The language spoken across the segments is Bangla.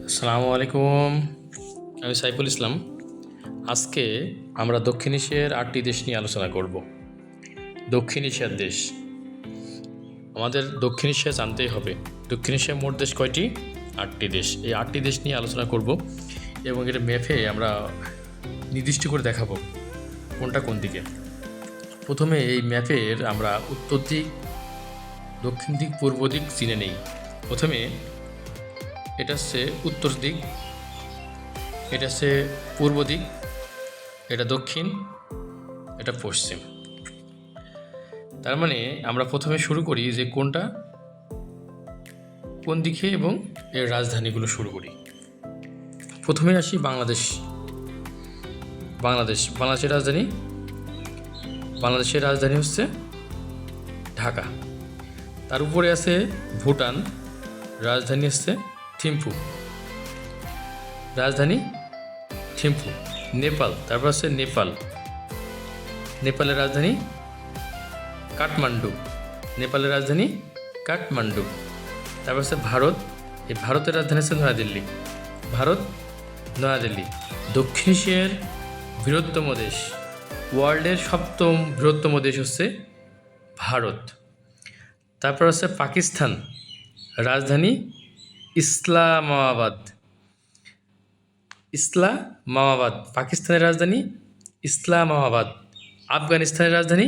আসসালামু আলাইকুম। আমি সাইফুল ইসলাম। আজকে আমরা দক্ষিণ এশিয়ার 8টি দেশ নিয়ে আলোচনা করব। দক্ষিণ এশিয়ার দেশ, আমাদের দক্ষিণ এশিয়া জানতেই হবে। দক্ষিণ এশিয়ার মোট দেশ কয়টি? 8টি দেশ। এই 8টি দেশ নিয়ে আলোচনা করব এবং এটা ম্যাপে আমরা নির্দিষ্ট করে দেখাবো কোনটা কোন দিকে। প্রথমে এই ম্যাপের আমরা উত্তর দিক, দক্ষিণ দিক, পূর্ব দিক চিনে নেই। প্রথমে এটা হচ্ছে উত্তর দিক, এটা হচ্ছে পূর্ব দিক, এটা দক্ষিণ, এটা পশ্চিম। তার মানে আমরা প্রথমে শুরু করি যে কোনটা কোন দিকে এবং এর রাজধানীগুলো শুরু করি। প্রথমে আসি বাংলাদেশের রাজধানী হচ্ছে ঢাকা। তার উপরে আছে ভুটান, রাজধানী হচ্ছে থিম্পু। নেপাল, তারপর আছে নেপালের রাজধানী কাঠমান্ডু। তারপর হচ্ছে ভারত। এই ভারতের রাজধানী হচ্ছে নয়াদিল্লি। দক্ষিণ এশিয়ার বৃহত্তম দেশ, ওয়ার্ল্ডের 7ম বৃহত্তম দেশ হচ্ছে ভারত। তারপর হচ্ছে পাকিস্তান, রাজধানী ইসলামাবাদ। পাকিস্তানের রাজধানী ইসলামাবাদ। আফগানিস্তানের রাজধানী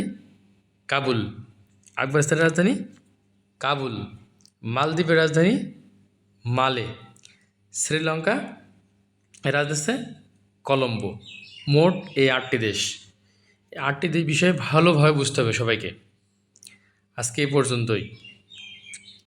কাবুল। মালদ্বীপের রাজধানী মালে। শ্রীলঙ্কা এর রাজধানী হচ্ছে কলম্বো। মোট এই 8টি দেশ। এই 8টি দেশ বিষয়ে ভালোভাবে বুঝতে হবে সবাইকে। আজকে এই পর্যন্তই।